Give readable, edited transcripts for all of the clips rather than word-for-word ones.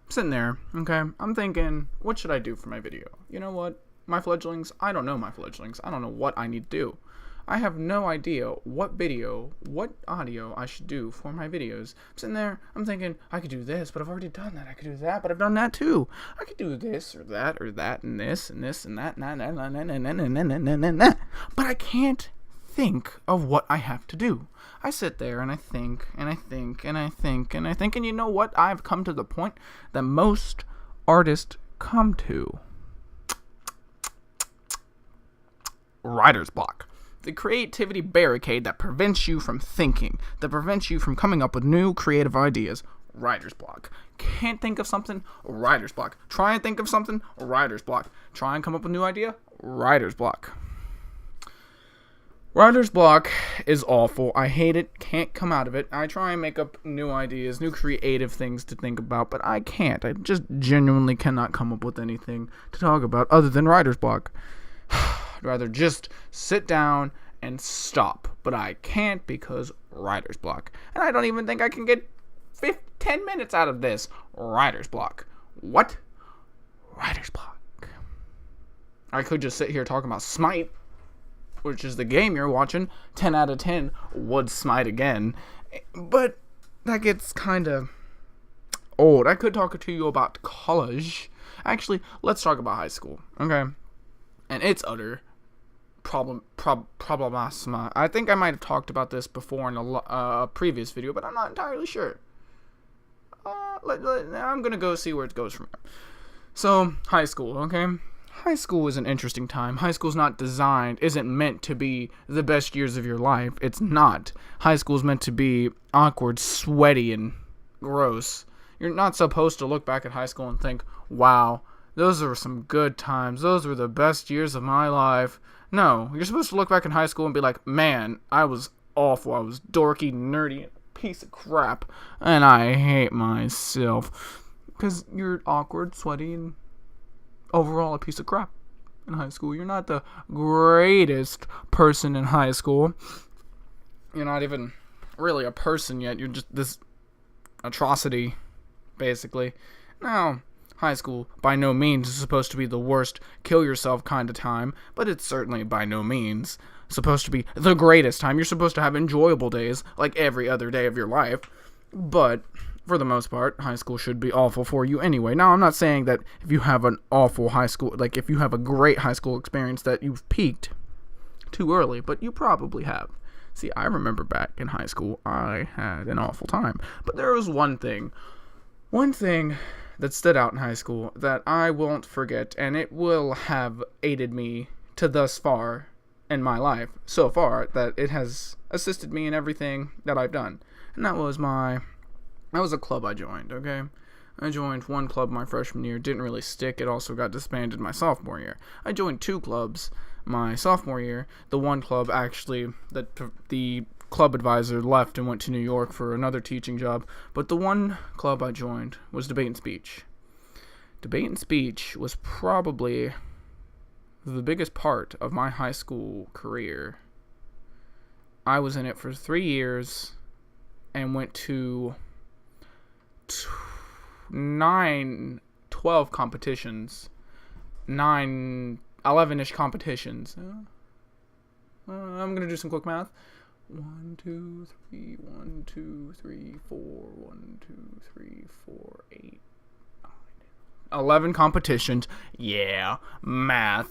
sitting there, okay, I'm thinking, what should I do for my video? You know what? My fledglings, I don't know my fledglings. I don't know what I need to do. I have no idea what video, what audio I should do for my videos. I'm sitting there, I'm thinking, I could do this, but I've already done that. I could do that, but I've done that too. I could do this or that and this and this and that, but I can't think of what I have to do. I sit there and I think and I think and I think and I think, and you know what? I've come to the point that most artists come to. Writer's block. The creativity barricade that prevents you from thinking, that prevents you from coming up with new creative ideas. Writer's block. Can't think of something? Writer's block. Try and think of something? Writer's block. Try and come up with a new idea? Writer's block. Writer's block is awful. I hate it. Can't come out of it. I try and make up new ideas, new creative things to think about, but I can't. I just genuinely cannot come up with anything to talk about other than writer's block. I'd rather just sit down and stop, but I can't because writer's block. And I don't even think I can get 10 minutes out of this. Writer's block. What? Writer's block. I could just sit here talking about Smite, which is the game you're watching. 10 out of 10 would Smite again. But that gets kind of old. I could talk to you about college. Actually, let's talk about high school, okay? And it's utter problematisma. I think I might have talked about this before in a previous video, but I'm not entirely sure. I'm going to go see where it goes from there. So, high school, okay? High school is an interesting time. High school's isn't meant to be the best years of your life. It's not. High school's meant to be awkward, sweaty, and gross. You're not supposed to look back at high school and think, wow, those were some good times. Those were the best years of my life. No, you're supposed to look back in high school and be like, man, I was awful. I was dorky, nerdy, and a piece of crap. And I hate myself. Because you're awkward, sweaty, and overall a piece of crap in high school. You're not the greatest person in high school. You're not even really a person yet. You're just this atrocity, basically. Now, high school by no means is supposed to be the worst kill yourself kind of time, but it's certainly by no means supposed to be the greatest time. You're supposed to have enjoyable days like every other day of your life, but for the most part, high school should be awful for you anyway. Now, I'm not saying that if you have an awful high school, like if you have a great high school experience that you've peaked too early, but you probably have. See, I remember back in high school, I had an awful time, but there was one thing that stood out in high school that I won't forget, and it will have aided me to thus far in my life, so far, that it has assisted me in everything that I've done. And that was a club I joined, okay? I joined one club my freshman year, didn't really stick, it also got disbanded my sophomore year. I joined two clubs my sophomore year. The one club, actually, that the club advisor left and went to New York for another teaching job, but the one club I joined was Debate and Speech. Debate and Speech was probably the biggest part of my high school career. I was in it for 3 years and went to 12 competitions, 11-ish competitions. I'm going to do some quick math. 1, 2, 3, 1, 2, 3, 4, 1, 2, 3, 4, 8, 9, 11 competitions. Yeah, math.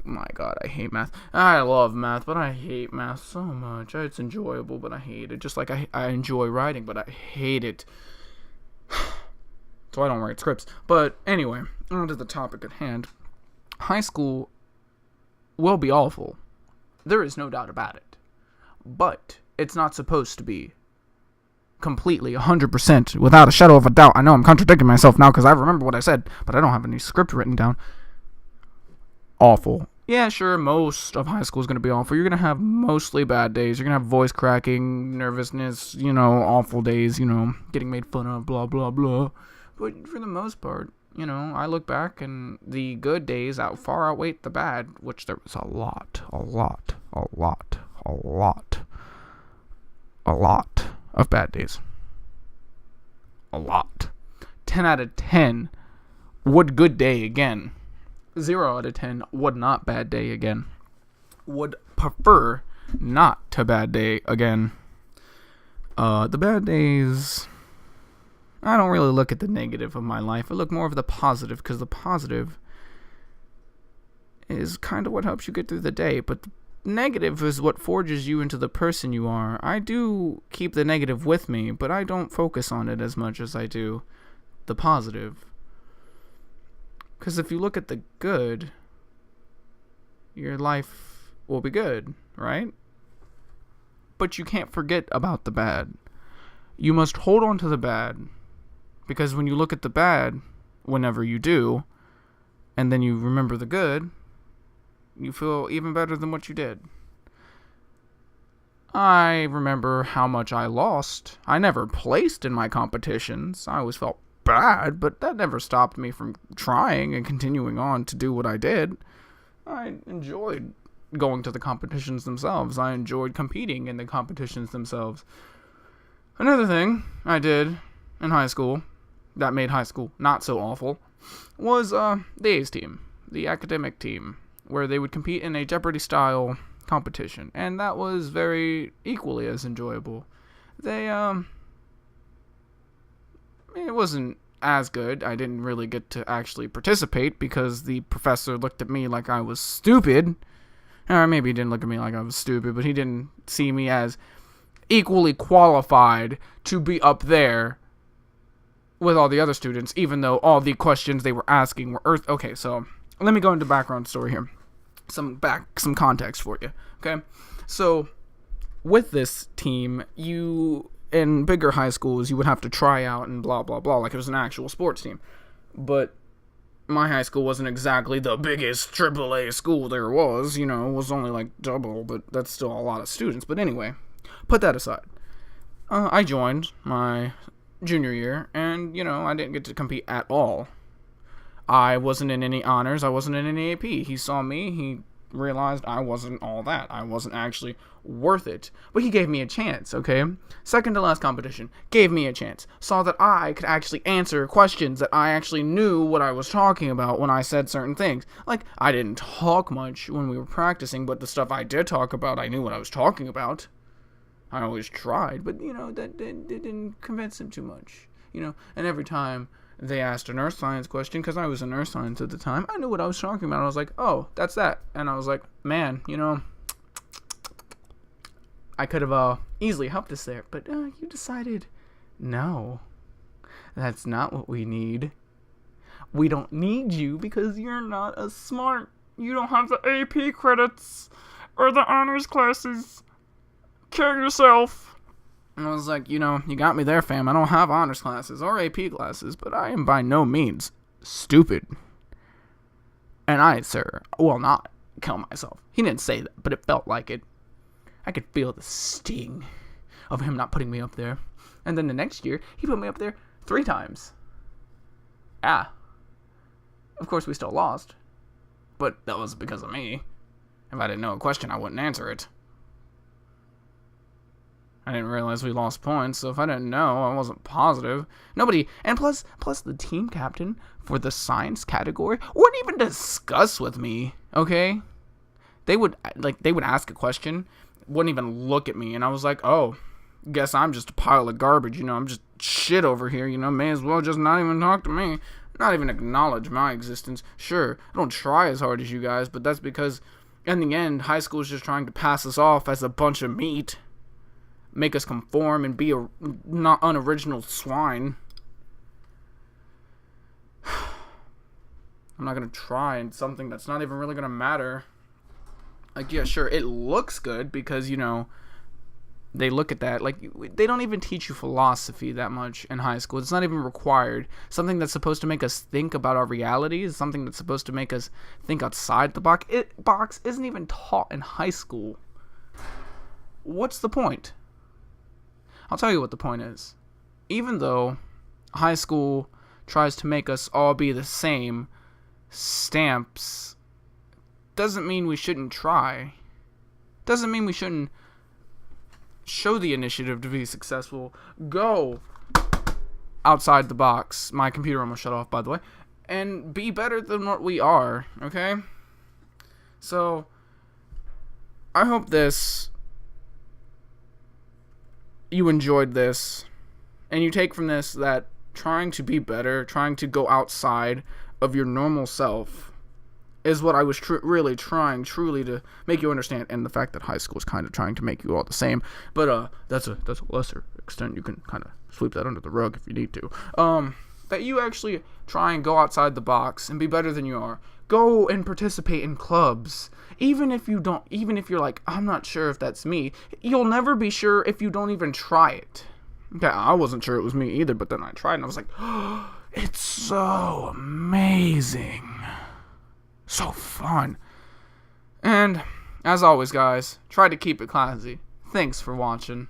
My God, I hate math. I love math, but I hate math so much. It's enjoyable, but I hate it. Just like I enjoy writing, but I hate it. So I don't write scripts. But anyway, on to the topic at hand. High school will be awful. There is no doubt about it. But it's not supposed to be completely 100% without a shadow of a doubt. I know I'm contradicting myself now because I remember what I said, but I don't have any script written down. Awful. Yeah, sure, most of high school is going to be awful. You're going to have mostly bad days. You're going to have voice cracking, nervousness, awful days, getting made fun of, blah, blah, blah. But for the most part, I look back and the good days far outweigh the bad, which there was a lot of bad days. A lot. 10 out of 10 would good day again. 0 out of 10 would not bad day again. Would prefer not to bad day again. The bad days, I don't really look at the negative of my life. I look more of the positive, because the positive is kind of what helps you get through the day. But the negative is what forges you into the person you are. I do keep the negative with me, but I don't focus on it as much as I do the positive. Because if you look at the good, your life will be good, right? But you can't forget about the bad. You must hold on to the bad, because when you look at the bad, whenever you do, and then you remember the good, you feel even better than what you did. I remember how much I lost. I never placed in my competitions. I always felt bad, but that never stopped me from trying and continuing on to do what I did. I enjoyed going to the competitions themselves. I enjoyed competing in the competitions themselves. Another thing I did in high school that made high school not so awful was the A's team, the academic team, where they would compete in a Jeopardy-style competition, and that was very equally as enjoyable. It wasn't as good. I didn't really get to actually participate because the professor looked at me like I was stupid. Or maybe he didn't look at me like I was stupid, but he didn't see me as equally qualified to be up there with all the other students, even though all the questions they were asking were Okay, so let me go into background story here. Some context for you, okay? So, with this team, in bigger high schools, you would have to try out and blah, blah, blah, like it was an actual sports team. But my high school wasn't exactly the biggest AAA school there was, it was only like double, but that's still a lot of students. But anyway, put that aside. I joined my junior year, and, I didn't get to compete at all. I wasn't in any honors, I wasn't in any AP. He saw me, he realized I wasn't all that. I wasn't actually worth it. But he gave me a chance, okay? Second to last competition, gave me a chance. Saw that I could actually answer questions, that I actually knew what I was talking about when I said certain things. Like, I didn't talk much when we were practicing, but the stuff I did talk about, I knew what I was talking about. I always tried, but, that didn't convince him too much. And every time they asked an earth science question, because I was in earth science at the time, I knew what I was talking about. I was like, oh, that's that. And I was like, man, I could have easily helped us there. But you decided, no, that's not what we need. We don't need you because you're not as smart. You don't have the AP credits or the honors classes. Kill yourself. And I was like, you got me there, fam. I don't have honors classes or AP classes, but I am by no means stupid. And I, sir, will not kill myself. He didn't say that, but it felt like it. I could feel the sting of him not putting me up there. And then the next year, he put me up there 3 times. Of course, we still lost. But that was because of me. If I didn't know a question, I wouldn't answer it. I didn't realize we lost points, so if I didn't know, I wasn't positive. Nobody, and plus the team captain for the science category wouldn't even discuss with me, okay? They would ask a question, wouldn't even look at me, and I was like, oh, guess I'm just a pile of garbage, I'm just shit over here, may as well just not even talk to me. Not even acknowledge my existence. Sure, I don't try as hard as you guys, but that's because, in the end, high school is just trying to pass us off as a bunch of meat. Make us conform and be a not unoriginal swine. I'm not going to try in something that's not even really going to matter. Like, yeah, sure, it looks good because, they look at that. Like, they don't even teach you philosophy that much in high school. It's not even required. Something that's supposed to make us think about our reality is something that's supposed to make us think outside the box isn't even taught in high school. What's the point? I'll tell you what the point is. Even though high school tries to make us all be the same stamps, doesn't mean we shouldn't try. Doesn't mean we shouldn't show the initiative to be successful. Go outside the box. My computer almost shut off, by the way. And be better than what we are, okay? So, I hope you enjoyed this, and you take from this that trying to be better, trying to go outside of your normal self is what I was really trying truly to make you understand, and the fact that high school is kind of trying to make you all the same, but that's a lesser extent. You can kind of sweep that under the rug if you need to. That you actually try and go outside the box and be better than you are. Go and participate in clubs. Even if you're like, I'm not sure if that's me, you'll never be sure if you don't even try it. Okay, I wasn't sure it was me either, but then I tried and I was like, oh, it's so amazing. So fun. And, as always, guys, try to keep it classy. Thanks for watching.